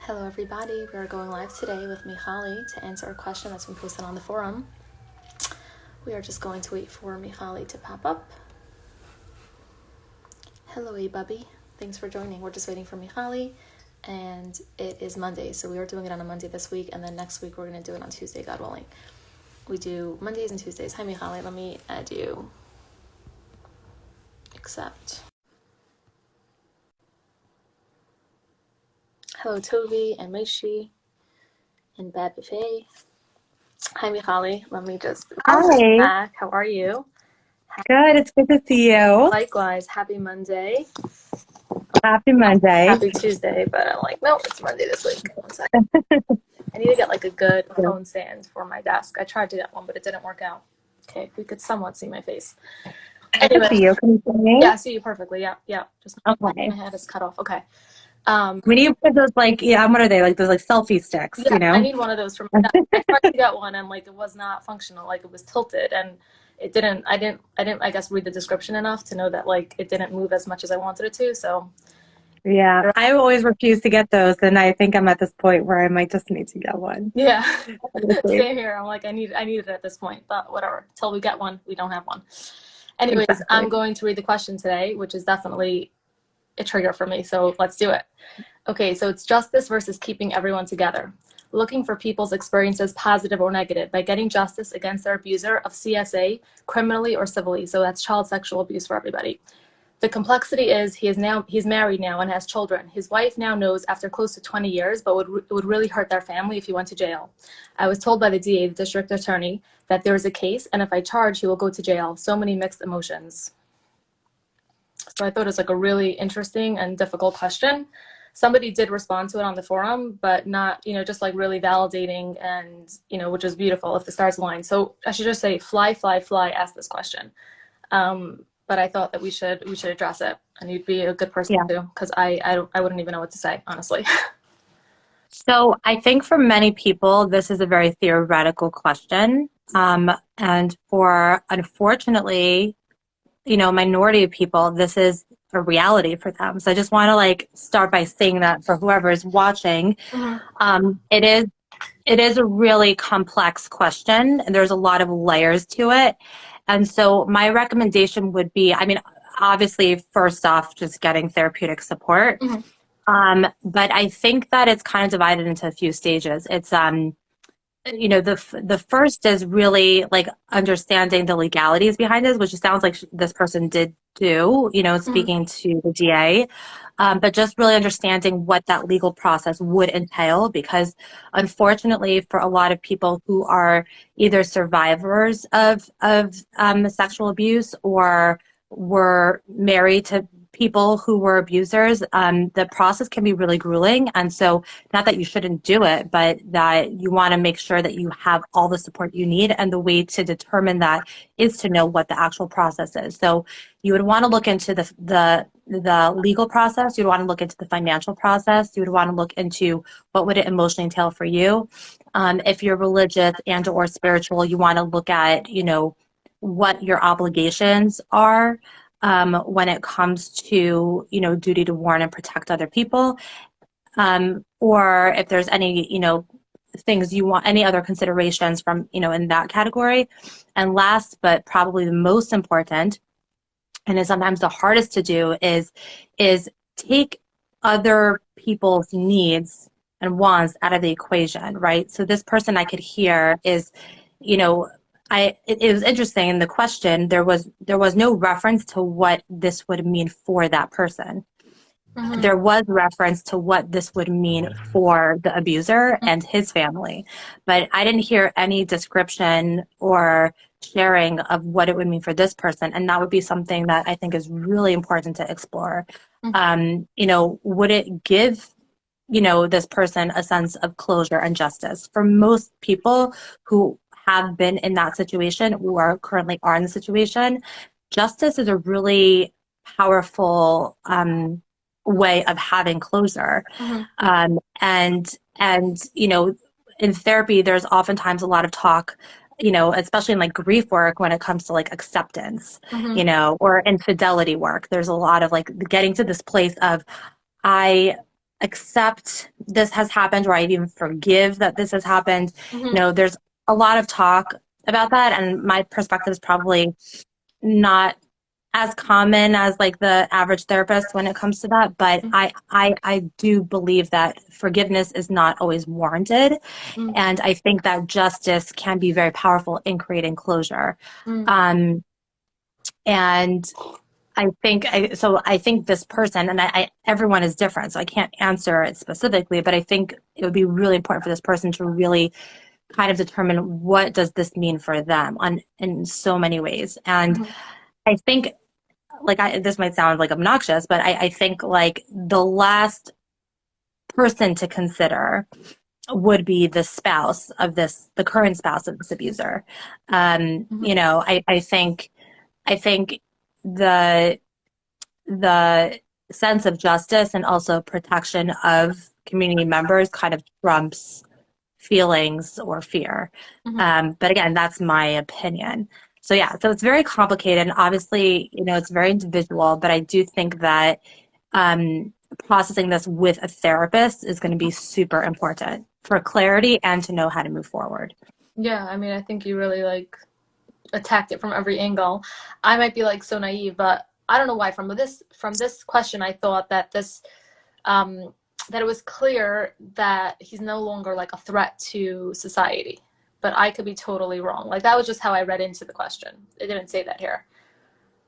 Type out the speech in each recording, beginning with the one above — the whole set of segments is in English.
Hello everybody, we are going live today with Michali to answer a question that's been posted on the forum. We are just going to wait for Michali to pop up. Hello A-Bubby, thanks for joining. We're just waiting for Michali, and it is Monday, so we are doing it on a Monday this week, and then next week we're going to do it on Tuesday, God willing. We do Mondays and Tuesdays. Hi Michali, let me add you. Accept. Hello Toby and Maishi and Babife. Hi Michali, let me just Hi. back. How are you? Good. It's good to see you. Likewise, happy Monday. Happy Monday. Happy Tuesday, but I'm like, nope, it's Monday this week. One second. I need to get like a good phone stand for my desk. I tried to get one, but it didn't work out. Okay, we could somewhat see my face. I can see you. Can you see me? Yeah, I see you perfectly. Yeah. Just Okay. my head is cut off. Okay. We need to put those what are they? Like those selfie sticks, Yeah, you know? I need one of those for my desk. I tried to get one and it was not functional. It was tilted and it didn't I didn't I guess read the description enough to know that it didn't move as much as I wanted it to. So yeah, I always refuse to get those, and I think I'm at this point where I might just need to get one. Yeah. Same here. I'm I need it at this point, but whatever. Until we get one, we don't have one. Anyways, exactly. I'm going to read the question today, which is definitely a trigger for me. So let's do it. Okay, so it's justice versus keeping everyone together. Looking for people's experiences, positive or negative, by getting justice against their abuser of CSA, criminally or civilly. So that's child sexual abuse for everybody. The complexity is he's married now and has children. His wife now knows after close to 20 years, but it would really hurt their family if he went to jail. I was told by the DA, the district attorney, that there is a case, and if I charge, he will go to jail. So many mixed emotions. So I thought it was a really interesting and difficult question. Somebody did respond to it on the forum, but not, just really validating and, which is beautiful if the stars align. So I should just say, fly, ask this question. But I thought that we should address it, and you'd be a good person too, because I wouldn't even know what to say, honestly. So I think for many people, this is a very theoretical question. And for, unfortunately, minority of people, this is a reality for them. So I just want to start by saying that for whoever is watching, it is a really complex question, and there's a lot of layers to it. And so my recommendation would be, obviously, first off, just getting therapeutic support. But I think that it's kind of divided into a few stages. It's, the first is really understanding the legalities behind this, which it sounds like this person did do, speaking to the DA, but just really understanding what that legal process would entail, because unfortunately for a lot of people who are either survivors of sexual abuse or were married to people who were abusers, the process can be really grueling. And so not that you shouldn't do it, but that you want to make sure that you have all the support you need. And the way to determine that is to know what the actual process is. So you would want to look into the legal process. You'd want to look into the financial process. You would want to look into what would it emotionally entail for you. If you're religious and or spiritual, you want to look at, what your obligations are when it comes to, duty to warn and protect other people, or if there's any, things you want, any other considerations from, in that category. And last, but probably the most important, and is sometimes the hardest to do, is take other people's needs and wants out of the equation, right? So this person I could hear is, it was interesting in the question, there was no reference to what this would mean for that person. Mm-hmm. There was reference to what this would mean for the abuser and his family, but I didn't hear any description or sharing of what it would mean for this person. And that would be something that I think is really important to explore. Mm-hmm. Would it give this person a sense of closure and justice? For most people who have been in that situation, or currently are in the situation, justice is a really powerful way of having closure. Mm-hmm. And in therapy, there's oftentimes a lot of talk, especially in grief work, when it comes to acceptance, mm-hmm. Or infidelity work. There's a lot of getting to this place of, I accept this has happened, or I even forgive that this has happened. Mm-hmm. There's a lot of talk about that, and my perspective is probably not as common as like the average therapist when it comes to that, but I do believe that forgiveness is not always warranted. Mm-hmm. And I think that justice can be very powerful in creating closure. And I think this person, and everyone is different, so I can't answer it specifically, but I think it would be really important for this person to really kind of determine what does this mean for them in so many ways. And I think, like, this might sound like obnoxious, but I think like the last person to consider would be the spouse of the current spouse of this abuser. I think the sense of justice and also protection of community members kind of trumps feelings or fear. But again, that's my opinion. So yeah, so it's very complicated. And obviously, it's very individual, but I do think that processing this with a therapist is going to be super important for clarity and to know how to move forward. Yeah, I mean, I think you really like attacked it from every angle. I might be like so naive, but I don't know why from this question I thought that this that it was clear that he's no longer like a threat to society. But I could be totally wrong. Like that was just how I read into the question. It didn't say that here.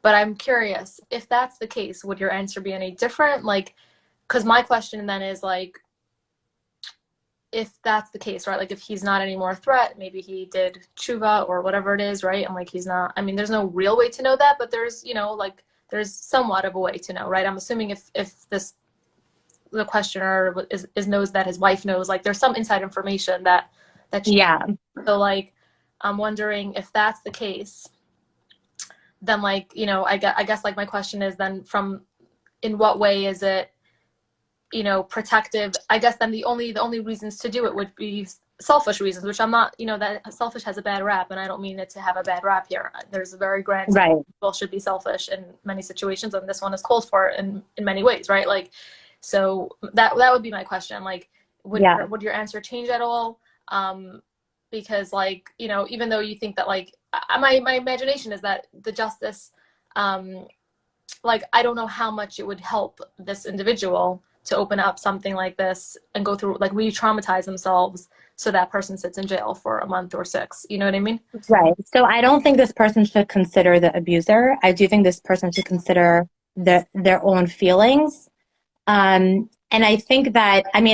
But I'm curious, if that's the case, would your answer be any different? Like, because my question then is like, if that's the case, right? Like if he's not anymore a threat, maybe he did tshuva or whatever it is, right? And like he's not, I mean, there's no real way to know that, but there's, like there's somewhat of a way to know, right? I'm assuming if the questioner knows that his wife knows, like there's some inside information that yeah. So like, I'm wondering if that's the case, then like, I guess like my question is then in what way is it, protective? I guess then the only reasons to do it would be selfish reasons, which I'm not, that selfish has a bad rap, and I don't mean it to have a bad rap here. There's a very grand right. People should be selfish in many situations, and this one is called for in many ways, right? Like, so that would be my question. Like, would your answer change at all? Because like, even though you think that like, my imagination is that the justice, like, I don't know how much it would help this individual to open up something like this and go through, like, re-traumatize themselves so that person sits in jail for a month or 6. You know what I mean? Right. So I don't think this person should consider the abuser. I do think this person should consider their own feelings. And I think that, when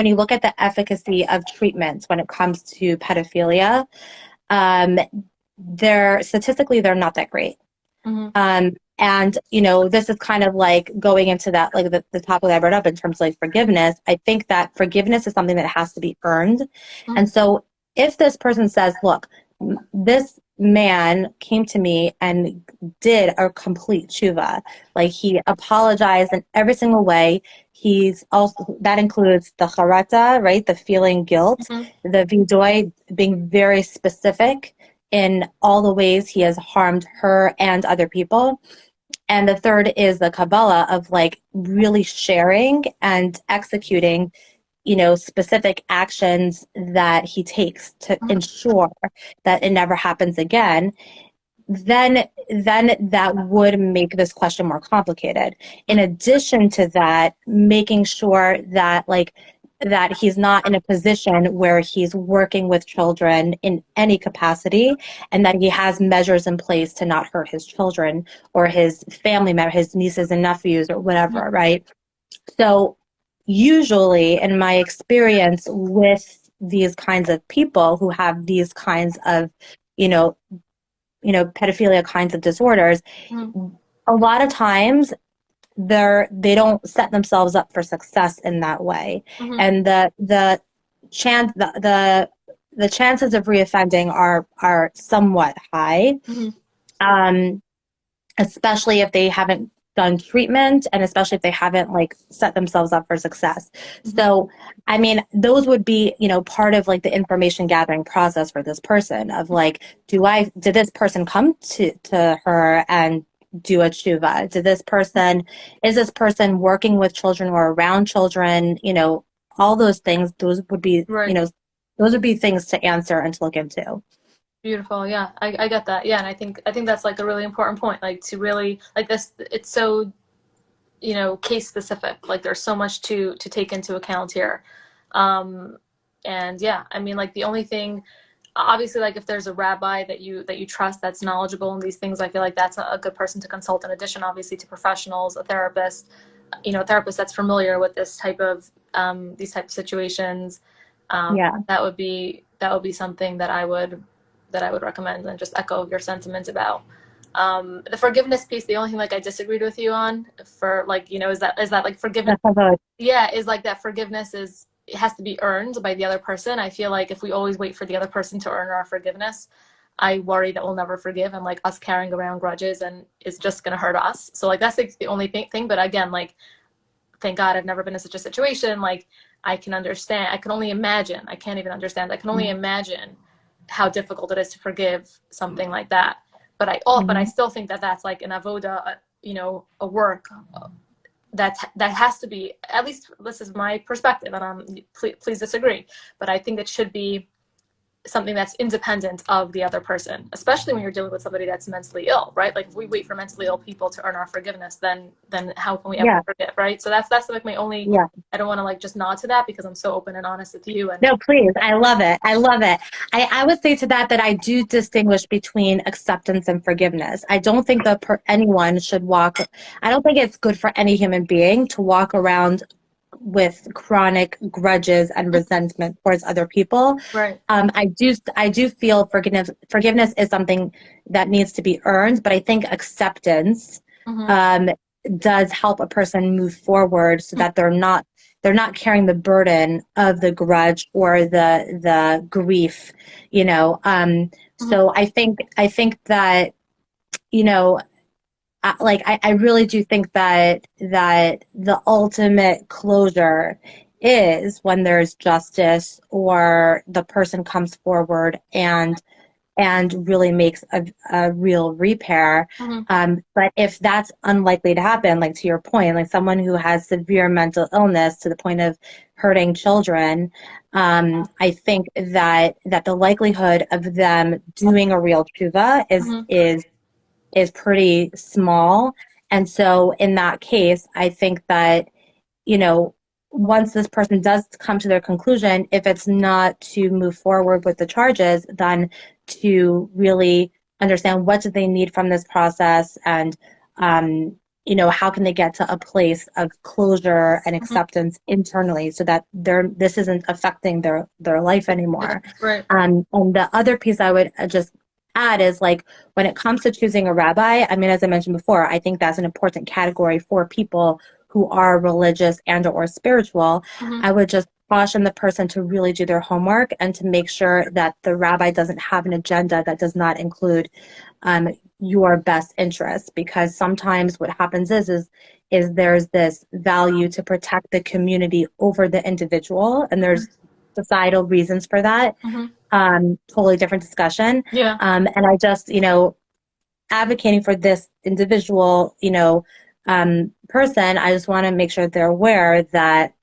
you look at the efficacy of treatments when it comes to pedophilia, statistically, they're not that great. And, this is kind of like going into that, like the topic I brought up in terms of like forgiveness. I think that forgiveness is something that has to be earned. And so if this person says, look, this man came to me and did a complete tshuva, like he apologized in every single way. He's also, that includes the charata, right? The feeling guilt, the vidoy, being very specific in all the ways he has harmed her and other people. And the third is the Kabbalah of like really sharing and executing, specific actions that he takes to ensure that it never happens again. Then that would make this question more complicated. In addition to that, making sure that that he's not in a position where he's working with children in any capacity, and that he has measures in place to not hurt his children or his family members, his nieces and nephews or whatever, right? So usually in my experience with these kinds of people who have these kinds of, pedophilia kinds of disorders, a lot of times they don't set themselves up for success in that way. And the chances of reoffending are somewhat high, especially if they haven't done treatment, and especially if they haven't like set themselves up for success. So those would be part of like the information gathering process for this person of like, did this person come to her and do a tshuva? Is this person working with children or around children? All those things, those would be, Right. those would be things to answer and to look into. Beautiful. Yeah, I get that. Yeah, and I think that's like a really important point. Like to really like this, it's so case specific. Like there's so much to take into account here. And yeah, I mean, like the only thing, obviously, like if there's a rabbi that you trust that's knowledgeable in these things, I feel like that's a good person to consult. In addition, obviously, to professionals, a therapist, a therapist that's familiar with this type of these type of situations. Yeah. That would be something that I would recommend, and just echo your sentiments about. The forgiveness piece, the only thing like I disagreed with you on for like, is that like forgiveness. Yeah, is like that forgiveness it has to be earned by the other person. I feel like if we always wait for the other person to earn our forgiveness, I worry that we'll never forgive, and like us carrying around grudges and it's just going to hurt us. So like that's like the only thing. But again, like thank God I've never been in such a situation. Like I can understand. I can only imagine. I can't even understand. I can only imagine how difficult it is to forgive something like that. But I still think that that's like an avoda, a work that has to be, at least this is my perspective, and please disagree, but I think it should be something that's independent of the other person, especially when you're dealing with somebody that's mentally ill, right? Like if we wait for mentally ill people to earn our forgiveness, then how can we ever forgive, right? So that's like my only, I don't want to like just nod to that because I'm so open and honest with you. And no, please. I love it. I love it. I would say to that I do distinguish between acceptance and forgiveness. I don't think that anyone should I don't think it's good for any human being to walk around with chronic grudges and resentment towards other people. Right. I do feel forgiveness is something that needs to be earned, but I think acceptance does help a person move forward so that they're not carrying the burden of the grudge or the grief, So I think that, I really do think that the ultimate closure is when there's justice or the person comes forward and really makes a real repair. But if that's unlikely to happen, like to your point, like someone who has severe mental illness to the point of hurting children, I think that the likelihood of them doing a real tshuva is pretty small. And so in that case, I think that, once this person does come to their conclusion, if it's not to move forward with the charges, then to really understand what do they need from this process, and how can they get to a place of closure and acceptance internally so that this isn't affecting their life anymore. Right. And the other piece I would just add is like when it comes to choosing a rabbi, I mean, as I mentioned before, I think that's an important category for people who are religious and or spiritual. I would just caution the person to really do their homework and to make sure that the rabbi doesn't have an agenda that does not include your best interests, because sometimes what happens is there's this value to protect the community over the individual, and there's societal reasons for that. Totally different discussion. And I just, advocating for this individual, person, I just want to make sure they're aware that,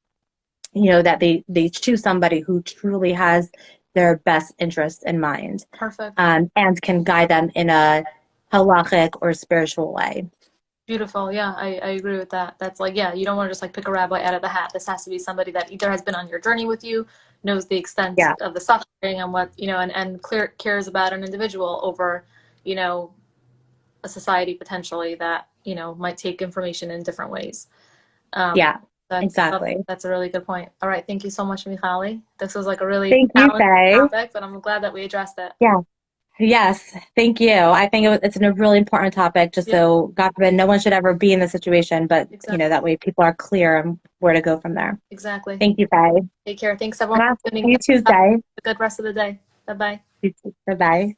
that they choose somebody who truly has their best interests in mind. Perfect. And can guide them in a halachic or spiritual way. Beautiful. Yeah, I agree with that. That's like, you don't want to just like pick a rabbi out of the hat. This has to be somebody that either has been on your journey with you, knows the extent of the suffering and what, and cares about an individual over, a society potentially that, might take information in different ways. Exactly. That's a really good point. All right. Thank you so much, Michali. This was like a really challenging topic, but I'm glad that we addressed it. Yeah. Yes. Thank you. I think it's a really important topic, just so God forbid no one should ever be in this situation, but that way people are clear on where to go from there. Exactly. Thank you, Faye. Take care. Thanks everyone for tuning in. See you Tuesday. Have a good rest of the day. Bye-bye. Bye-bye.